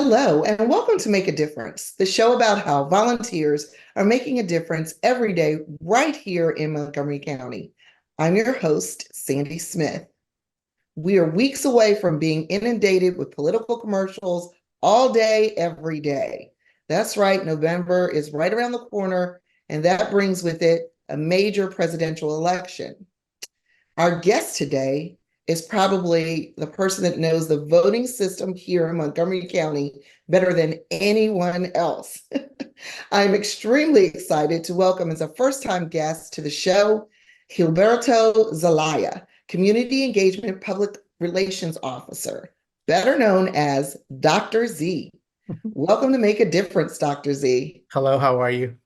Hello, and welcome to Make a Difference, the show about how volunteers are making a difference every day right here in Montgomery County. I'm your host, Sandy Smith. We are weeks away from being inundated with political commercials all day, every day. That's right, November is right around the corner, and that brings with it a major presidential election. Our guest today is probably the person that knows the voting system here in Montgomery County better than anyone else. I'm extremely excited to welcome as a first-time guest to the show, Gilberto Zelaya, Community Engagement Public Relations Officer, better known as Dr. Z. Welcome to Make a Difference, Dr. Z. Hello, how are you?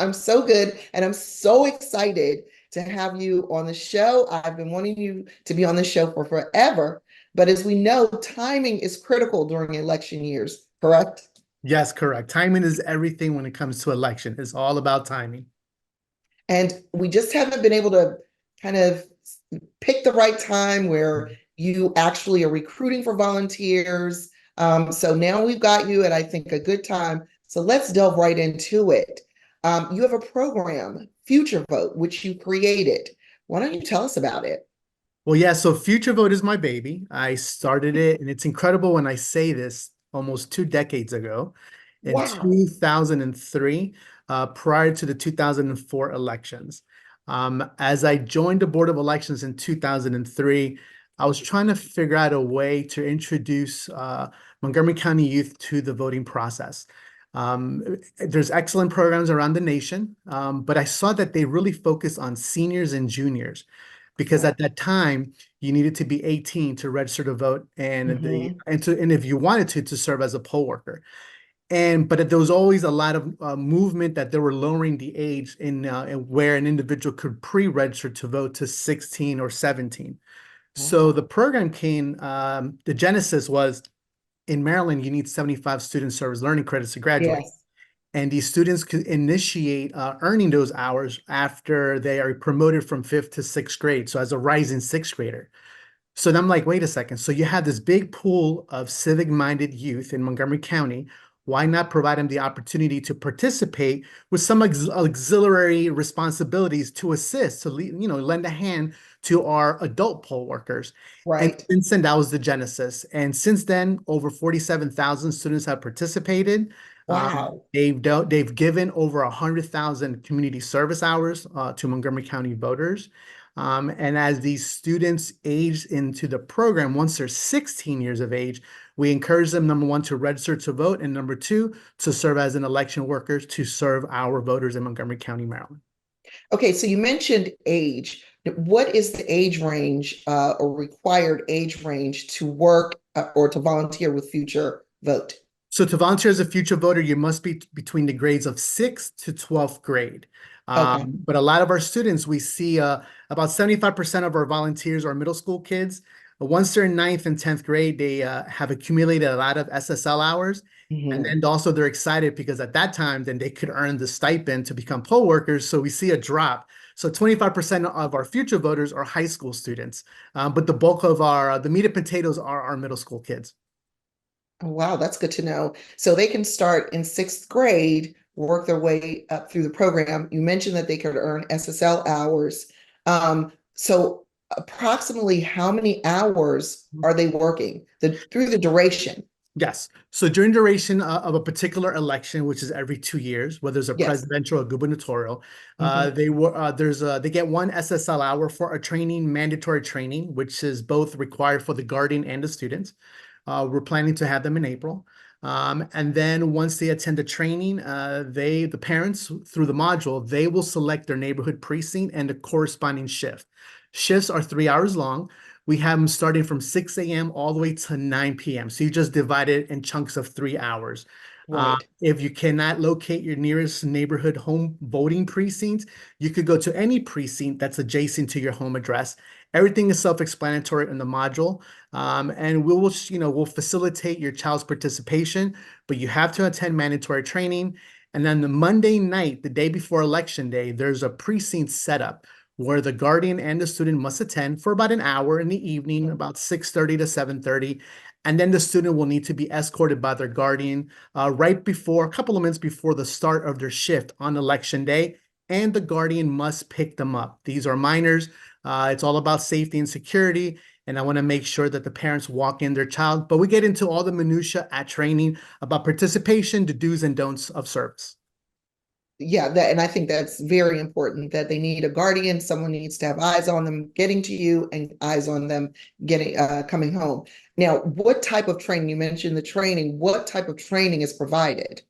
I'm so good, and I'm so excited to have you on the show. I've been wanting you to be on the show for forever, but as we know, timing is critical during election years, correct? Yes, correct. Timing is everything when it comes to election. It's all about timing. And we just haven't been able to kind of pick the right time where you actually are recruiting for volunteers. So now we've got you at, I think, a good time. So let's delve right into it. You have a program, Future Vote, which you created. Why don't you tell us about it? Well, yeah, so Future Vote is my baby. I started it, and it's incredible when I say this almost 2 decades ago in Wow. 2003, prior to the 2004 elections. As I joined the Board of Elections in 2003, I was trying to figure out a way to introduce Montgomery County youth to the voting process. There's excellent programs around the nation, but I saw that they really focus on seniors and juniors because Right. at that time you needed to be 18 to register to vote Mhm. and if you wanted to serve as a poll worker. But there was always a lot of movement that they were lowering the age in where an individual could pre-register to vote to 16 or 17. So the Wow. program came, the genesis was in Maryland, you need 75 student service learning credits to graduate. Yes. And these students could initiate earning those hours after they are promoted from fifth to sixth grade. So as a rising sixth grader. So then I'm like, wait a second. So you have this big pool of civic-minded youth in Montgomery County. Why not provide them the opportunity to participate with some auxiliary responsibilities to assist, to lend a hand to our adult poll workers? And Right. since then, that was the genesis. And since then, over 47,000 students have participated. Wow. They've given over 100,000 community service hours to Montgomery County voters. And as these students age into the program, once they're 16 years of age, we encourage them, number one, to register to vote, and number two, to serve as an election worker to serve our voters in Montgomery County, Maryland. Okay, so you mentioned age. What is the age range or required age range to work or to volunteer with Future Vote? So to volunteer as a future voter, you must be between the grades of 6th to 12th grade. Okay. But a lot of our students, we see about 75% of our volunteers are middle school kids. Once they're in ninth and 10th grade, they have accumulated a lot of SSL hours. And Mhm. then also they're excited because at that time, then they could earn the stipend to become poll workers. So we see a drop. So 25% of our future voters are high school students. But the bulk of the meat and potatoes are our middle school kids. Oh, wow, that's good to know. So they can start in sixth grade, work their way up through the program. You mentioned that they could earn SSL hours. So approximately how many hours are they working through the duration? Yes. So during duration of a particular election, which is every 2 years, whether it's a Yes. presidential or gubernatorial, Mhm. they get one SSL hour for a training, mandatory training, which is both required for the guardian and the students. We're planning to have them in April. And then once they attend the training, the parents through the module, they will select their neighborhood precinct and the corresponding shift. Shifts are 3 hours long. We have them starting from 6 a.m. all the way to 9 p.m. So you just divide it in chunks of 3 hours. Right. If you cannot locate your nearest neighborhood home voting precinct, you could go to any precinct that's adjacent to your home address. Everything is self-explanatory in the module, and we'll facilitate your child's participation, but you have to attend mandatory training. And then the Monday night, the day before election day, there's a precinct setup where the guardian and the student must attend for about an hour in the evening, about 6:30 to 7:30. And then the student will need to be escorted by their guardian right before, a couple of minutes before the start of their shift on election day. And the guardian must pick them up. These are minors. It's all about safety and security. And I want to make sure that the parents walk in their child. But we get into all the minutia at training about participation, the do's and don'ts of service. Yeah, that, and I think that's very important that they need a guardian. Someone needs to have eyes on them getting to you and eyes on them getting coming home. Now, what type of training? You mentioned the training. What type of training is provided?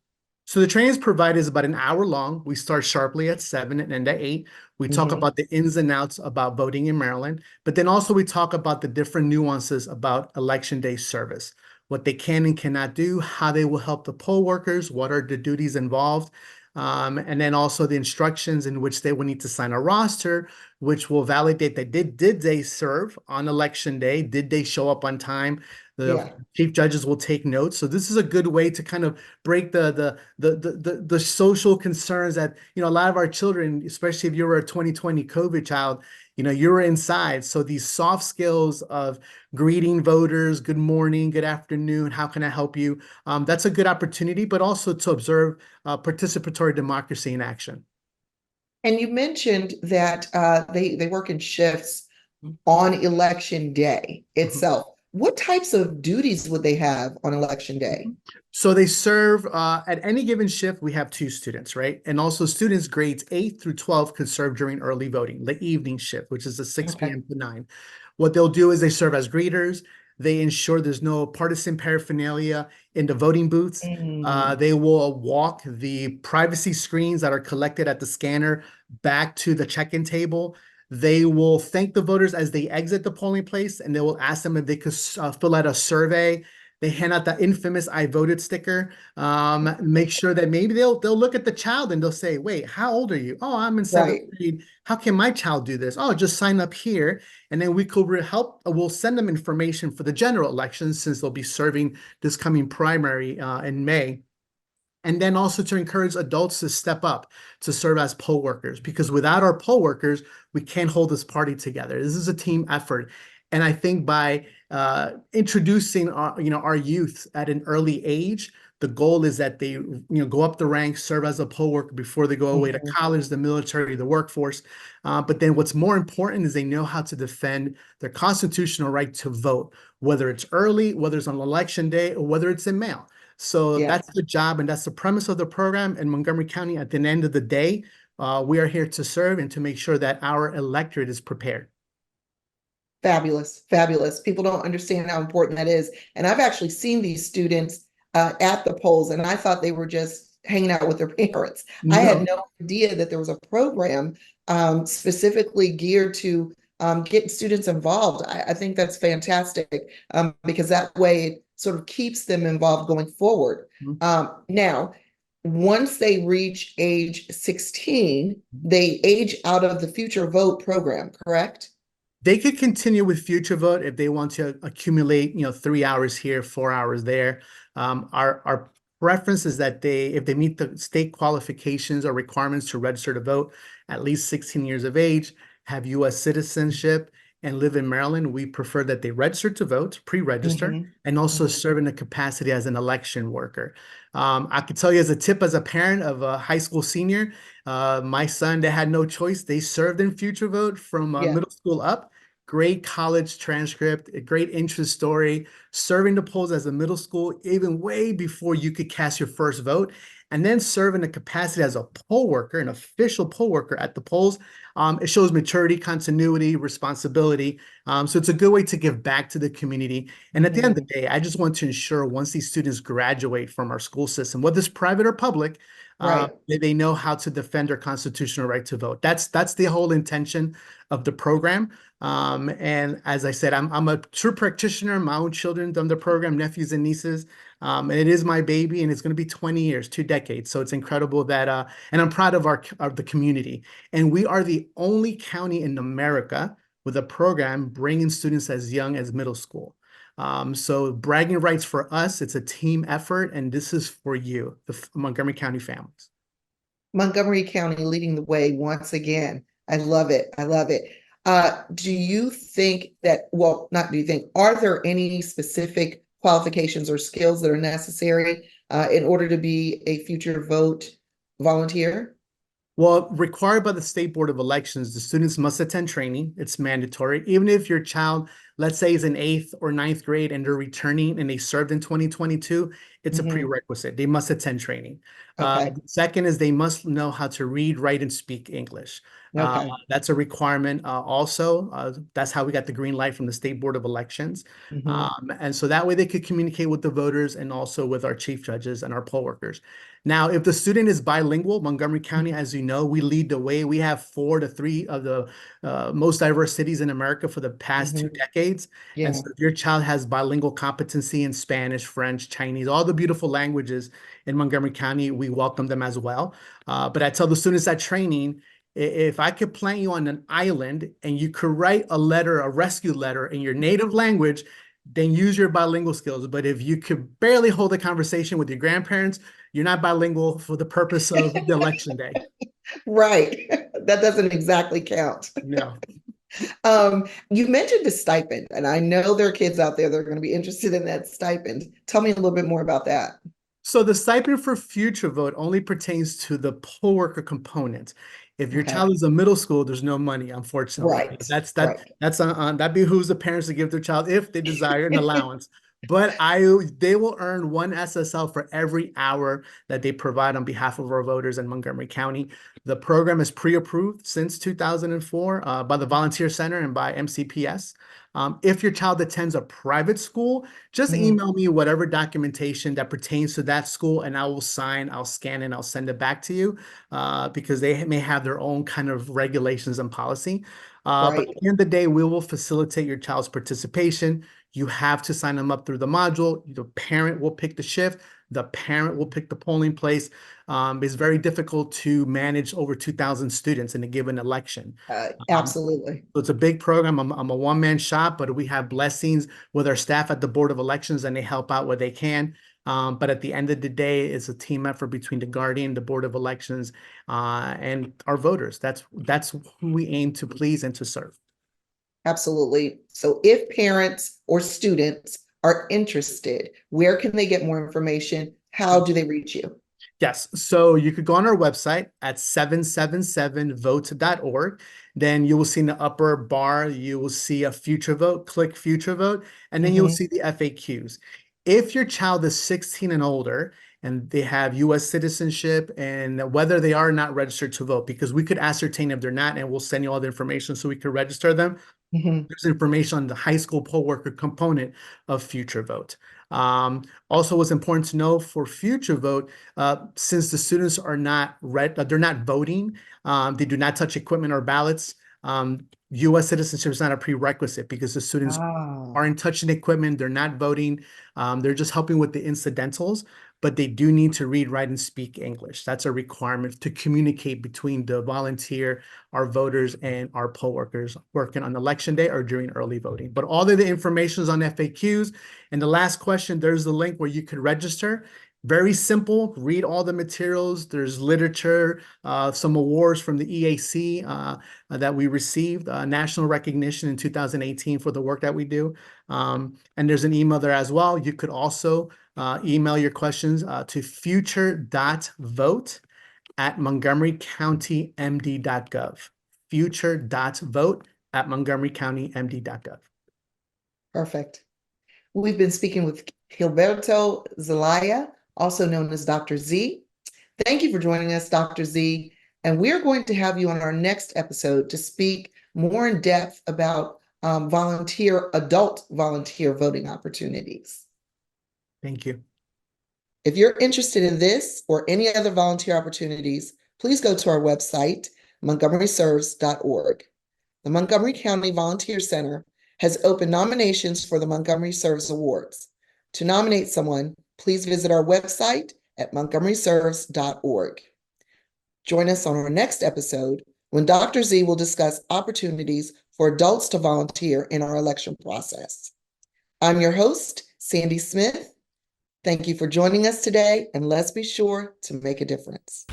So the training is provided is about an hour long. We start sharply at 7 and end at 8. We talk Mhm. about the ins and outs about voting in Maryland, but then also we talk about the different nuances about election day service, what they can and cannot do, how they will help the poll workers, what are the duties involved, and then also the instructions in which they will need to sign a roster, which will validate that did they serve on election day? Did they show up on time? The Yeah, chief judges will take notes. So this is a good way to kind of break the social concerns that, a lot of our children, especially if you were a 2020 COVID child, you were inside. So these soft skills of greeting voters, good morning, good afternoon, how can I help you? That's a good opportunity, but also to observe participatory democracy in action. and you mentioned that they work in shifts on election day Mhm. itself. What types of duties would they have on election day? So they serve at any given shift, we have 2 students, right? And also students grades 8 through 12 could serve during early voting, the evening shift, which is the 6 Okay. p.m. to 9. What they'll do is they serve as greeters. They ensure there's no partisan paraphernalia in the voting booths. Mm, They will walk the privacy screens that are collected at the scanner back to the check-in table. They will thank the voters as they exit the polling place, and they will ask them if they could fill out a survey. They hand out that infamous "I voted" sticker. Make sure that maybe they'll look at the child and they'll say, "Wait, how old are you? Oh, I'm in seventh right. grade. How can my child do this? Oh, just sign up here." And then we could help. We'll send them information for the general elections since they'll be serving this coming primary in May. And then also to encourage adults to step up to serve as poll workers, because without our poll workers, we can't hold this party together. This is a team effort. And I think by introducing our youth at an early age, the goal is that they go up the ranks, serve as a poll worker before they go away to Mhm. college, the military, the workforce. But then what's more important is they know how to defend their constitutional right to vote, whether it's early, whether it's on election day, or whether it's in mail. So Yeah. that's the job, and that's the premise of the program in Montgomery County. At the end of the day, we are here to serve and to make sure that our electorate is prepared. Fabulous, fabulous. People don't understand how important that is. And I've actually seen these students at the polls, and I thought they were just hanging out with their parents. I had No. no idea that there was a program specifically geared to getting students involved. I think that's fantastic because that way it sort of keeps them involved going forward. Now, once they reach age 16, they age out of the Future Vote program, correct? They could continue with Future Vote if they want to accumulate, 3 hours here, 4 hours there. Our preference is that if they meet the state qualifications or requirements to register to vote, at least 16 years of age, have U.S. citizenship, and live in Maryland, we prefer that they register to vote, pre-register, Mhm. and also Mhm. serve in a capacity as an election worker. I could tell you as a tip, as a parent of a high school senior, my son, they had no choice. They served in Future Vote from Yeah. middle school up. Great college transcript, a great interest story, serving the polls as a middle school, even way before you could cast your first vote, and then serve in a capacity as a poll worker, an official poll worker at the polls. It shows maturity, continuity, responsibility. So it's a good way to give back to the community. And at the end of Mhm. the day, I just want to ensure once these students graduate from our school system, whether it's private or public, Right. they know how to defend their constitutional right to vote. That's the whole intention of the program. And as I said, I'm a true practitioner. My own children done the program, nephews and nieces. And it is my baby, and it's going to be 20 years, 2 decades. So it's incredible that, and I'm proud of the community. And we are the only county in America with a program bringing students as young as middle school. So bragging rights for us, it's a team effort, and this is for you, the Montgomery County families. Montgomery County leading the way once again. I love it. I love it. Do you think that, well, not do you think, are there any specific qualifications or skills that are necessary in order to be a future vote volunteer? Well, required by the State Board of Elections, the students must attend training. It's mandatory. Even if your child, let's say, is in 8th or 9th grade and they're returning and they served in 2022, it's a Mhm. prerequisite. They must attend training. Okay. Second is they must know how to read, write, and speak English. Okay. That's a requirement also. That's how we got the green light from the State Board of Elections. Mhm. And so that way they could communicate with the voters and also with our chief judges and our poll workers. Now, if the student is bilingual, Montgomery County, as you know, we lead the way. We have 4 to 3 of the most diverse cities in America for the past 2 Mhm. decades. And Yeah. so if your child has bilingual competency in Spanish, French, Chinese, all the beautiful languages in Montgomery County, we welcome them as well. But I tell the students at training, if I could plant you on an island and you could write a letter, a rescue letter in your native language, then use your bilingual skills. But if you could barely hold a conversation with your grandparents, you're not bilingual for the purpose of the election day. Right. That doesn't exactly count. No. You mentioned a stipend, and I know there are kids out there that are going to be interested in that stipend. Tell me a little bit more about that. So the stipend for future vote only pertains to the poll worker component. If your Okay. child is in middle school, there's no money, unfortunately. Right. That Right. that's that behooves the parents to give their child if they desire an allowance. But they will earn 1 SSL for every hour that they provide on behalf of our voters in Montgomery County. The program is pre-approved since 2004 by the Volunteer Center and by MCPS. If your child attends a private school, just Mhm. email me whatever documentation that pertains to that school, and I will sign, I'll scan, and I'll send it back to you because they may have their own kind of regulations and policy. But at Right. the end of the day, we will facilitate your child's participation. You have to sign them up through the module. The parent will pick the shift. The parent will pick the polling place. It's very difficult to manage over 2,000 students in a given election. Um, Absolutely. so it's a big program. I'm a one-man shop, but we have blessings with our staff at the Board of Elections, and they help out where they can. But at the end of the day, it's a team effort between the Guardian, the Board of Elections, and our voters. That's who we aim to please and to serve. Absolutely. So if parents or students are interested, where can they get more information? How do they reach you? Yes, so you could go on our website at 777vote.org. Then you will see in the upper bar, you will see a future vote, click future vote, and then you'll Mhm. see the FAQs. If your child is 16 and older and they have US citizenship and whether they are not registered to vote, because we could ascertain if they're not, and we'll send you all the information so we could register them. Mhm. There's information on the high school poll worker component of future vote. Also, what's important to know for future vote, since the students are not they're not voting, they do not touch equipment or ballots. U.S. citizenship is not a prerequisite because the students Ah, aren't touching equipment, they're not voting, they're just helping with the incidentals, but they do need to read, write, and speak English. That's a requirement to communicate between the volunteer, our voters, and our poll workers working on election day or during early voting. But all of the information is on FAQs. And the last question, there's the link where you could register. Very simple, read all the materials. There's literature, some awards from the EAC that we received, national recognition in 2018 for the work that we do. And there's an email there as well. You could also email your questions to future.vote@montgomerycountymd.gov. Future.vote@montgomerycountymd.gov. perfect. We've been speaking with Gilberto Zelaya, also known as Dr. Z. Thank you for joining us, Dr. Z. And we're going to have you on our next episode to speak more in depth about adult volunteer voting opportunities. Thank you. If you're interested in this or any other volunteer opportunities, please go to our website, montgomeryserves.org. The Montgomery County Volunteer Center has opened nominations for the Montgomery Serves Awards. To nominate someone, please visit our website at montgomeryserves.org. Join us on our next episode when Dr. Z will discuss opportunities for adults to volunteer in our election process. I'm your host, Sandy Smith. Thank you for joining us today, and let's be sure to make a difference.